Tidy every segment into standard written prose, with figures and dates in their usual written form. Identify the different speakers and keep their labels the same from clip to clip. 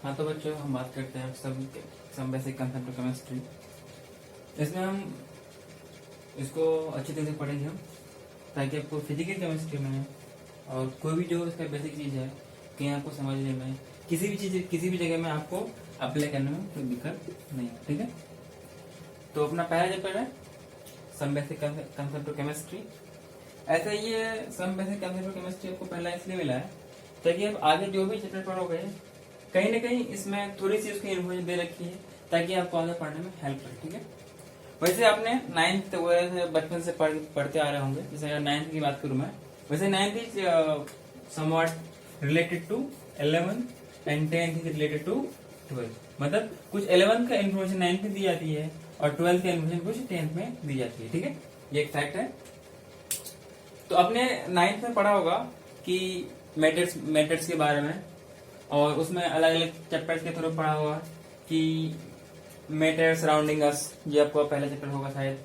Speaker 1: हाँ तो बच्चों हम बात करते हैं सब बेसिक कंसेप्ट ऑफ केमिस्ट्री। इसमें हम इसको अच्छी तरह से पढ़ेंगे हम, ताकि आपको फिजिकल केमिस्ट्री में और कोई भी जो इसका बेसिक चीज़ है कहीं आपको समझने में किसी भी जगह में आपको अप्लाई करने में कोई दिक्कत नहीं है। ठीक है, तो अपना पहला चैप्टर है some basic concept of chemistry. ऐसा ये some basic concept of chemistry आपको पहला इसलिए मिला है ताकि आप आगे जो भी चैप्टर पढ़ोगे कहीं ना कहीं इसमें थोड़ी सी उसकी इन्फॉर्मेशन दे रखी है ताकि आपको आगे पढ़ने में हेल्प करे। ठीक है, वैसे आपने 9th वगैरह से बचपन से पढ़ते आ रहे होंगे। जैसे अगर 9th की बात करूं मैं, वैसे 9th is somewhat related to 11 and 10th is related to 12। मतलब कुछ 11th का इन्फॉर्मेशन 9th में दी जाती है और 12th का इन्फॉर्मेशन कुछ 10th में दी जाती है। ठीक है, ये एक फैक्ट है। तो आपने 9th में पढ़ा होगा कि मेथड्स के बारे में, और उसमें अलग अलग चैप्टर्स के थ्रू पढ़ा होगा कि मैटर सराउंडिंग अस, ये आपका पहला चैप्टर होगा शायद।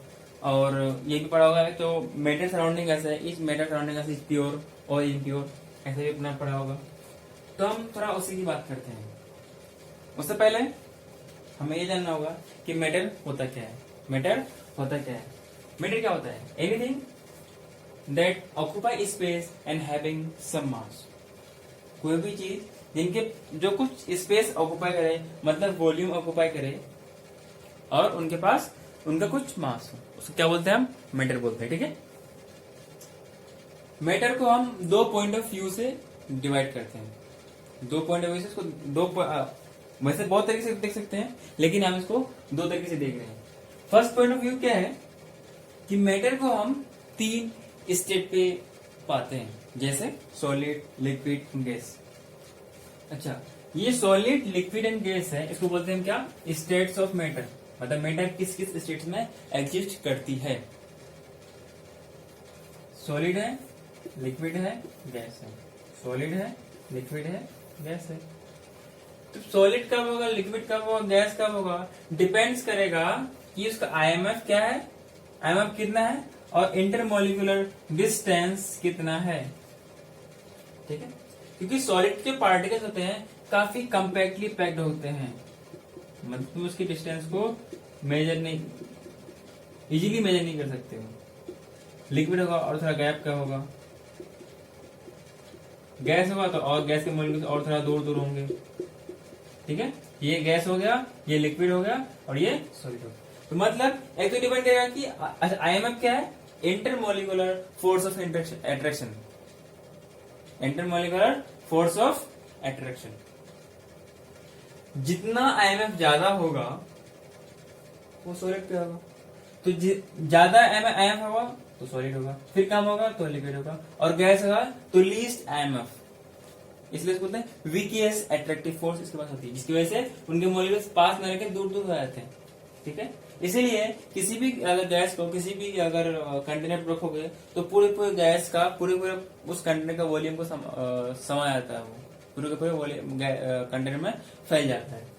Speaker 1: और ये भी पढ़ा होगा तो मैटर सराउंडिंग अस है, इस matter surrounding us is pure और इम्प्योर, ऐसे भी अपना पढ़ा होगा। तो हम थोड़ा उसी की बात करते हैं। उससे पहले हमें ये जानना होगा कि मैटर होता क्या है। मैटर होता क्या है? मैटर क्या होता है? Anything that occupy space and having some mass. कोई भी चीज जिनके जो कुछ स्पेस ऑक्यूपाई करे, मतलब वॉल्यूम ऑक्यूपाई करे, और उनके पास उनका कुछ मास हो, उसको क्या बोलते हैं? हम मैटर बोलते हैं। ठीक है, मैटर को हम दो पॉइंट ऑफ व्यू से डिवाइड करते हैं। दो पॉइंट ऑफ व्यू से इसको वैसे बहुत तरीके से देख सकते हैं, लेकिन हम इसको दो तरीके से देख रहे हैं। फर्स्ट पॉइंट ऑफ व्यू क्या है कि मैटर को हम 3 स्टेट पे पाते हैं, जैसे सॉलिड, लिक्विड, गैस। अच्छा, ये सॉलिड, लिक्विड एंड गैस है, इसको बोलते हैं क्या? States of matter. मतलब मैटर किस किस स्टेट्स में एग्जिस्ट करती है? सॉलिड है, लिक्विड है, गैस है। सॉलिड है, लिक्विड है, गैस है। तो सॉलिड कब होगा, लिक्विड कब होगा, गैस कब होगा, डिपेंड्स करेगा कि उसका आईएमएफ क्या है, आईएमएफ कितना है, और इंटरमोलिकुलर डिस्टेंस कितना है। ठीक है, क्योंकि सॉलिड के पार्टिकल्स होते हैं काफी कंपैक्टली पैक्ड होते हैं, मतलब तुम उसकी डिस्टेंस को इजीली मेजर नहीं कर सकते हो। लिक्विड होगा और थोड़ा गैप का होगा, गैस होगा तो और गैस के मॉलिक्यूल्स और थोड़ा दूर दूर होंगे। ठीक है, ये गैस हो गया, ये लिक्विड हो गया, और ये सॉलिड हो गया। तो मतलब एक तो डिपेंड करेगा कि आईएमएफ क्या है, intermolecular force of attraction. Intermolecular force of attraction, जितना आईएमएफ ज्यादा होगा वो सॉलिड पे होगा। तो ज्यादा आईएमएफ होगा तो सॉलिड होगा, फिर कम होगा तो लिक्विड होगा, और गैस होगा तो लीस्ट आईएमएफ। इसलिए बोलते हैं वीकेएस्ट अट्रैक्टिव फोर्स इसके पास होती है, जिसकी वजह से उनके मॉलिक्यूल्स पास में रहकर दूर दूर हो जाते हैं। ठीक है, इसीलिए किसी भी अगर गैस को किसी भी अगर कंटेनर पर रखोगे तो पूरे गैस का पूरे उस कंटेनर का वॉल्यूम को समा जाता है, वो पूरे के पूरे कंटेनर में फैल जाता है।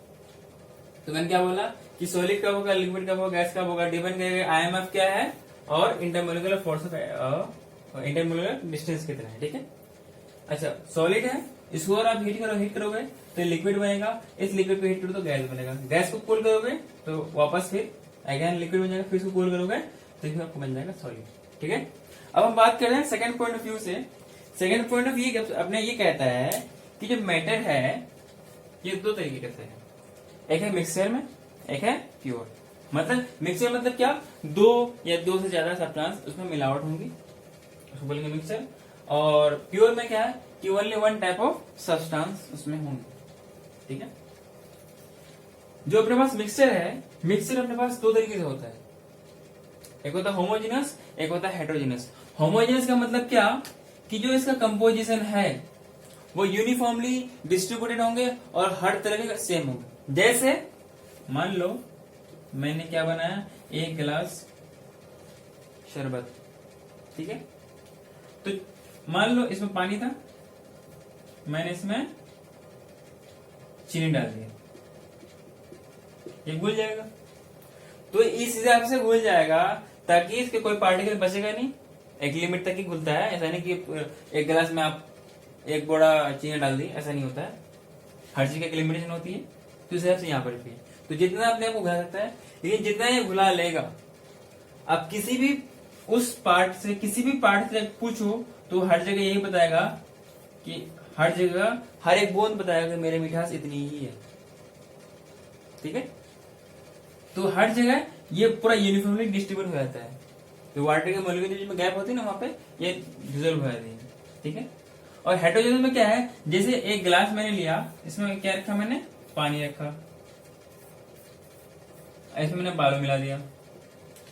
Speaker 1: तो मैंने क्या बोला कि सॉलिड कब होगा, लिक्विड कब होगा, गैस कब होगा, डिपेंड करेगा आईएमएफ क्या है और intermolecular force of intermolecular distance कितना है। ठीक है, अच्छा सॉलिड है, इसको अगर आप हीट करोगे तो लिक्विड बनेगा, इस लिक्विड को हीट करो तो गैस बनेगा, गैस को कूल करोगे तो वापस फिर अगेन लिक्विड बन जाएगा, फिर इसको कूल करोगे तो इसमें आपको बन जाएगा सॉलिड। ठीक है, अब हम बात कर रहे हैं सेकंड पॉइंट ऑफ व्यू से। सेकंड पॉइंट ऑफ व्यू अपने ये कहता है कि जो मैटर है ये दो तरीके से है, एक है मिक्सचर में, एक है प्योर। मतलब मिक्सचर मतलब क्या, दो या दो से ज्यादा सब्सटेंस उसमें मिलावट होंगी, उसको बोलेंगे मिक्सचर। और प्योर में क्या है कि only one type of substance उसमें होंगे। ठीक है, जो अपने पास मिक्सचर है, मिक्सचर अपने पास दो तरीके से होता है, एक होता है होमोजेनस, एक होता है हेटेरोजेनस। होमोजेनस का मतलब क्या कि जो इसका कंपोजिशन है वो यूनिफॉर्मली डिस्ट्रीब्यूटेड होंगे और हर तरह के सेम होंगे। जैसे मान लो मैंने क्या बनाया, 1 गिलास शरबत। ठीक है, तो मान लो इसमें पानी था, मैंने इसमें चीनी डाल दिया, ये घुल जाएगा। तो इस हिसाब से घुल जाएगा ताकि इसके कोई पार्टिकल बचेगा नहीं, एक लिमिट तक ही घुलता है। ऐसा नहीं कि 1 गिलास में आप 1 बोरा चीनी डाल दी, ऐसा नहीं होता है। हर चीज की लिमिटेशन होती है, तो इस हिसाब से यहाँ पर भी है। तो जितना अपने आप को घुला सकता है, लेकिन जितना ये घुला लेगा, अब किसी भी उस पार्ट से, किसी भी पार्ट से पूछो तो हर जगह यही बताएगा कि हर जगह हर एक बूंद बताएगा कि मेरे मिठास इतनी ही है। ठीक है, तो हर जगह ये पूरा यूनिफॉर्मली डिस्ट्रीब्यूट हो जाता है। तो वाटर के मॉलिक्यूल के बीच में गैप होती है ना, वहां पे ये डिसॉल्व हो जाती है। ठीक है, और हेटेरोजेनस में क्या है, जैसे एक गिलास मैंने लिया, इसमें क्या रखा मैंने, पानी रखा, इसमें मैंने बालू मिला दिया,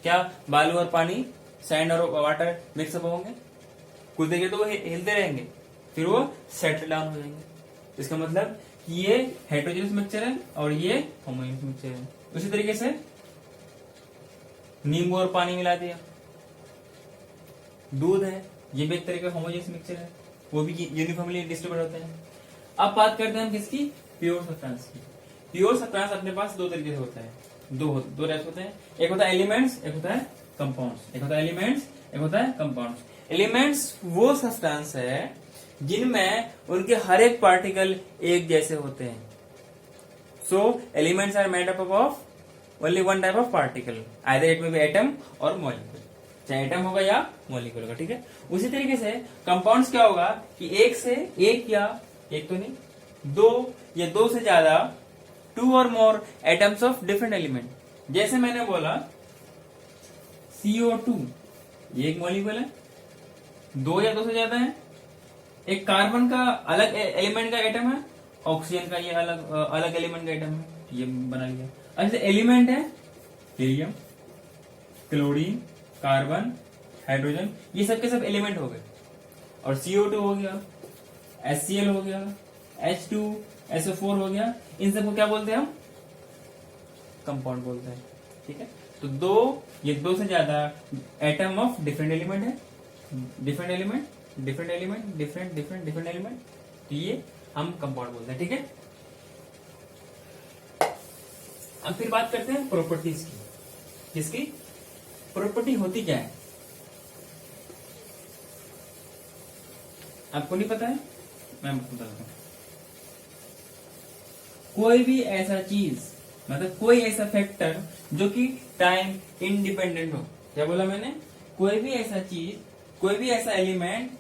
Speaker 1: क्या बालू और पानी, सैंड और वाटर मिक्सअप होंगे, कुछ देर के तो वो हिलते रहेंगे, फिर वो सेटल डाउन हो जाएंगे। इसका मतलब कि ये हेटेरोजेनस मिक्सचर है और ये होमोजेनस मिक्सचर है। उसी तरीके से नींबू और पानी मिला दिया, दूध है, ये भी एक तरह का होमोजेनस मिक्सचर है, वो भी यूनिफॉर्मली डिस्ट्रीब्यूट होते हैं। अब बात करते हैं हम किसकी, प्योर सब्सटेंस की। प्योर सब्सटेंस अपने पास दो तरीके से होता है, दो टाइप्स होते हैं, एक होता है एलिमेंट्स, एक होता है कंपाउंड्स। एक होता है एलिमेंट्स, एक होता है कंपाउंड्स। एलिमेंट्स वो सब्सटेंस है जिनमें उनके हर एक पार्टिकल एक जैसे होते हैं। So elements are made up of only one type of particle, either it may be atom और मॉलिक्यूल, चाहे एटम होगा या मॉलिक्यूल होगा। ठीक है, उसी तरीके से कंपाउंड्स क्या होगा कि एक से एक, या एक तो नहीं, दो या दो से ज्यादा, टू और मोर एटम्स ऑफ डिफरेंट एलिमेंट। जैसे मैंने बोला CO2, ये एक मॉलिक्यूल है, दो या दो से ज्यादा है। एक कार्बन का अलग एलिमेंट का एटम है, ऑक्सीजन का ये अलग एलिमेंट का एटम है, ये बना लिया। अच्छा, एलिमेंट है हीलियम, क्लोरीन, कार्बन, हाइड्रोजन, ये सब के सब एलिमेंट हो गए। और CO2 हो गया, HCl हो गया, H2, SO4 हो गया, इन सबको क्या बोलते हैं हम, कंपाउंड बोलते हैं। ठीक है, तो ये दो से ज्यादा एटम ऑफ डिफरेंट एलिमेंट है, different element, different element, different different different element, तो ये हम कंपाउंड बोलते हैं। ठीक है, अब फिर बात करते हैं प्रॉपर्टीज की। किसकी प्रॉपर्टी होती क्या है, आपको नहीं पता है, मैं बताता हूं। कोई भी ऐसा चीज, मतलब कोई ऐसा फैक्टर जो कि टाइम इंडिपेंडेंट हो। क्या बोला मैंने, कोई भी ऐसा चीज, कोई भी ऐसा एलिमेंट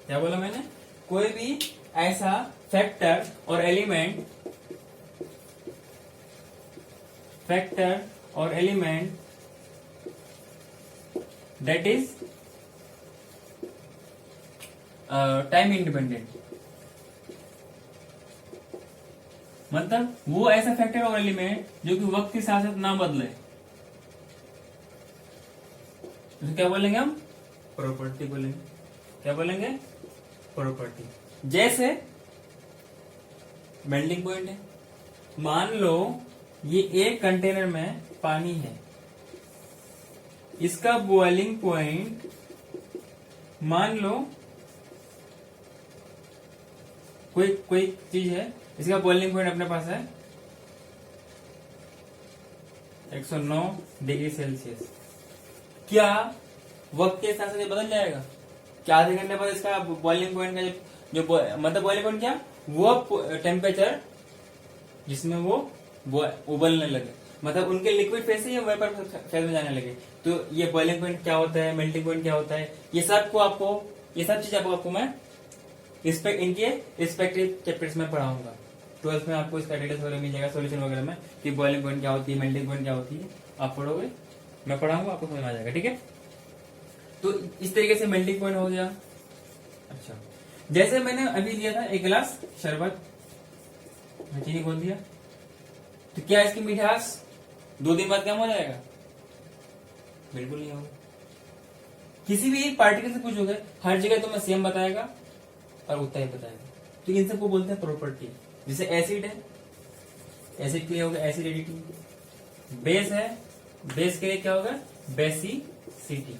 Speaker 1: क्या बोला मैंने, कोई भी ऐसा फैक्टर और element, that is time independent, मतलब वो ऐसा फैक्टर और एलिमेंट जो कि वक्त के साथ साथ ना बदले, तो क्या बोलेंगे हम, प्रॉपर्टी बोलेंगे। क्या बोलेंगे, प्रॉपर्टी। जैसे मेल्टिंग पॉइंट है, मान लो ये एक कंटेनर में पानी है, इसका बॉइलिंग पॉइंट मान लो कोई चीज है, इसका बॉइलिंग पॉइंट अपने पास है 109 डिग्री सेल्सियस। क्या वक्त के साथ साथ ये बदल जाएगा, क्या आधे घंटे बाद इसका बॉइलिंग पॉइंट का जो मतलब बॉइलिंग पॉइंट क्या, वो टेम्परेचर जिसमें वो उबलने लगे, मतलब उनके लिक्विड फेज से ये वेपर फेज में जाने लगे, तो ये बॉइलिंग पॉइंट क्या होता है, मेल्टिंग पॉइंट क्या होता है, ये सब चीज आपको मैं इनके रिस्पेक्टिव चैप्टर्स में पढ़ाऊंगा। 12th में आपको इसका डिटेल्स वगैरह मिल जाएगा, सोल्यूशन वगैरह में, कि बॉइलिंग पॉइंट क्या होती है, मेल्टिंग पॉइंट क्या होती है, आप पढ़ोगे, मैं पढ़ाऊंगा, आपको समझ आ जाएगा। ठीक है, तो इस तरीके से मेल्टिंग पॉइंट हो गया। अच्छा, जैसे मैंने अभी लिया था एक गिलास शरबत, चीनी घोल दिया, तो क्या इसकी मिठास 2 दिन बाद कम हो जाएगा, बिल्कुल नहीं होगा। किसी भी एक पार्टिकल से पूछोगे, हर जगह तुम्हें सेम बताएगा और उतना ही बताएगा, तो इन सबको बोलते हैं प्रॉपर्टी। जैसे एसिड है, एसिड के लिए होगा एसिडिटी, बेस है, बेस के लिए क्या होगा, बेसिसिटी।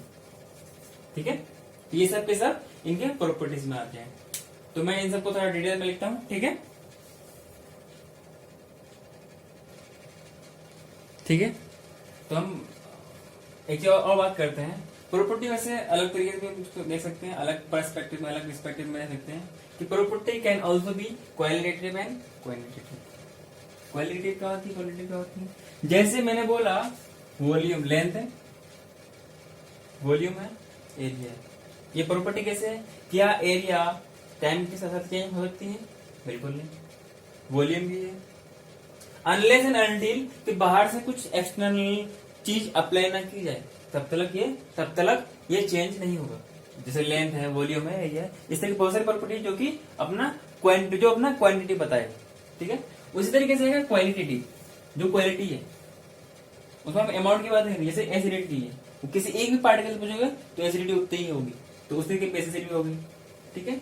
Speaker 1: ठीक है, तो ये सब के सब इनके प्रॉपर्टीज में आते हैं, तो मैं इन सबको थोड़ा डिटेल में लिखता हूं। ठीक है, ठीक है, तो हम एक और बात करते हैं प्रॉपर्टी वैसे अलग तरीके से भी उसको देख सकते हैं, अलग पर्सपेक्टिव में, अलग रिस्पेक्टिव में देख सकते हैं कि property can also be qualitative and quantitative. Qualitative क्या होती है, क्वालिटेटिव क्या होती है? जैसे मैंने बोला वॉल्यूम लेंथ है, वॉल्यूम है, एरिया है। ये प्रॉपर्टी कैसे है? क्या एरिया टाइम के साथ साथ चेंज हो सकती है? बिल्कुल नहीं। वॉल्यूम भी है, अनलेस एंड अनटिल कि बाहर से कुछ एक्सटर्नल चीज अप्लाई ना की जाए तब तक ये चेंज नहीं होगा। जैसे लेंथ है, वॉल्यूम है, एरिया है, इस तरह की बहुत सारी प्रॉपर्टी जो कि अपना क्वांटिटी बताए, ठीक है। उसी तरीके से है क्वालिटेटिव, जो क्वालिटी है उसमें हम अमाउंट की बात नहीं करेंगे। जैसे एसिडिटी है, वो किसी एक भी पार्टिकल से पूछोगे तो एसिडिटी उतनी ही होगी, तो उस तरीके की बेसिसिटी भी होगी, ठीक है।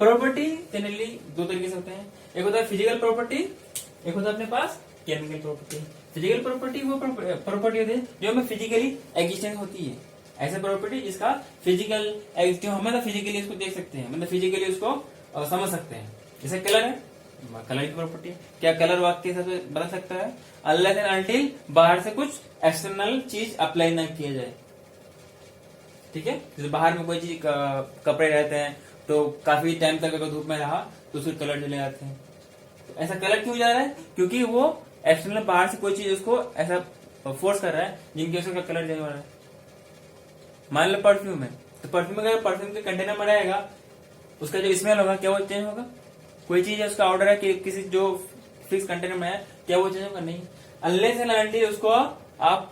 Speaker 1: प्रॉपर्टी जनरली दो तरीके से होते हैं, एक होता है फिजिकल प्रॉपर्टी, एक होता है अपने पास केमिकल प्रॉपर्टी। फिजिकल प्रॉपर्टी वो प्रॉपर्टी होती है जो हमें फिजिकली एग्जिस्टेंस होती है, ऐसे प्रॉपर्टी जिसका फिजिकल जो हम मतलब फिजिकली उसको देख सकते हैं, मतलब फिजिकली उसको समझ सकते हैं। जैसे कलर है, कलर की प्रॉपर्टी, क्या कलर वाक्य के साथ बदल सकता है? अनलेस एंड अनटिल बाहर से कुछ एक्सटर्नल चीज अप्लाई ना किया जाए, ठीक है। जैसे बाहर में कोई चीज कपड़े रहते हैं तो काफी टाइम तक अगर धूप में रहा तो उसके कलर चले जाते हैं। तो ऐसा कलर क्यों जा रहा है? क्योंकि वो एक्सटर्नल बाहर से कोई चीज उसको ऐसा फोर्स कर रहा है जिनकी वजह से उसका कलर चेंज हो रहा है। मान लो परफ्यूम है, तो परफ्यूम अगर परफ्यूम के कंटेनर में रहेगा, उसका जो स्मेल होगा क्या वो चेंज होगा? कोई चीज है, उसका ऑर्डर है कि किसी जो फिक्स कंटेनर में है, क्या वो चेंज होगा? नहीं। अनलेस एंड अनटिल उसको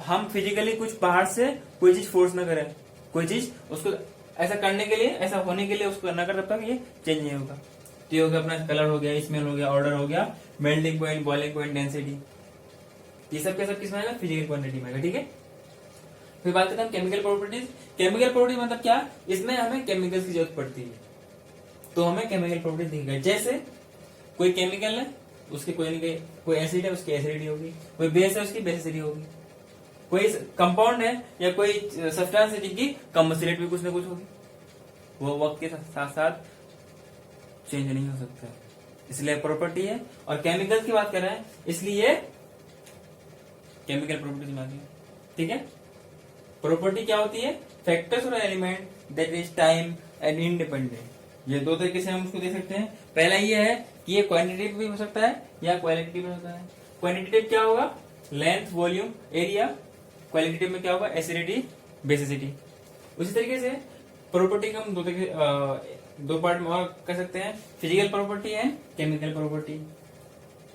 Speaker 1: हम फिजिकली कुछ बाहर से कोई चीज फोर्स ना करें, कोई चीज उसको ऐसा करने के लिए, ऐसा होने के लिए उसको करना कर, तब तक ये चेंज नहीं होगा। तो ये हो गया अपना कलर हो गया, स्मेल हो गया, ऑर्डर हो गया, melting point, boiling point, density, ये सब के सब किसमें आएगा? फिजिकल क्वांटिटी में आएगा, ठीक है। फिर बात करते हैं केमिकल प्रॉपर्टीज। केमिकल प्रॉपर्टी मतलब क्या? इसमें हमें केमिकल्स की जरूरत पड़ती है तो हमें केमिकल प्रॉपर्टीज दिखेगा। जैसे कोई केमिकल है, उसके कोई एसिड है, उसकी एसिडिटी होगी, कोई बेस है, उसकी बेसिसिटी होगी, कोई कंपाउंड है या कोई सब्सटेंस है जिनकी कम्बस्टिबिलिटी भी कुछ ना कुछ होगी, वो वक्त के साथ साथ चेंज नहीं हो सकता है, इसलिए प्रॉपर्टी है। और केमिकल्स की बात कर रहे हैं इसलिए केमिकल प्रॉपर्टीज में आती है, ठीक है। प्रॉपर्टी क्या होती है? फैक्टर्स और element that is time and independent. ये दो तरीके से हम उसको देख सकते हैं। पहला ये है कि ये क्वांटिटेटिव भी हो सकता है या क्वालिटेटिव भी हो सकता है। क्वांटिटेटिव क्या होगा? Length, volume, area. क्वालिटेटिव में क्या होगा? Acidity, basicity. उसी तरीके से प्रॉपर्टी का हम दो पार्ट में और कर सकते हैं, फिजिकल प्रॉपर्टी है, केमिकल प्रॉपर्टी।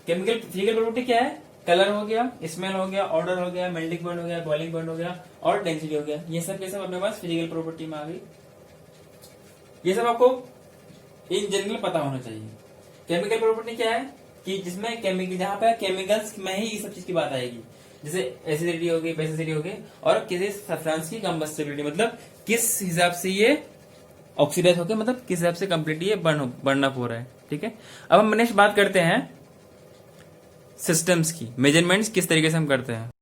Speaker 1: फिजिकल प्रॉपर्टी क्या है? कलर हो गया, स्मेल हो गया, ऑर्डर हो गया, मेल्टिंग पॉइंट हो गया, बॉइलिंग पॉइंट हो गया और डेंसिटी हो गया। ये सब अपने पास फिजिकल प्रॉपर्टी में आ गई। ये सब आपको इन जनरल पता होना चाहिए। केमिकल प्रॉपर्टी क्या है? कि जिसमें केमिकल, जहां पे केमिकल्स में ही ये सब चीज की बात आएगी, जैसे एसिडिटी होगी, बेसिसिटी होगी और किसी सब्सटेंस की कंबस्टिबिलिटी, मतलब किस हिसाब से ये ऑक्सीडाइज होकर, मतलब किस हिसाब से कंप्लीट ये बर्न अप हो रहा है, ठीक है। अब हम नेक्स्ट बात करते हैं सिस्टम्स की, मेजरमेंट्स किस तरीके से हम करते हैं।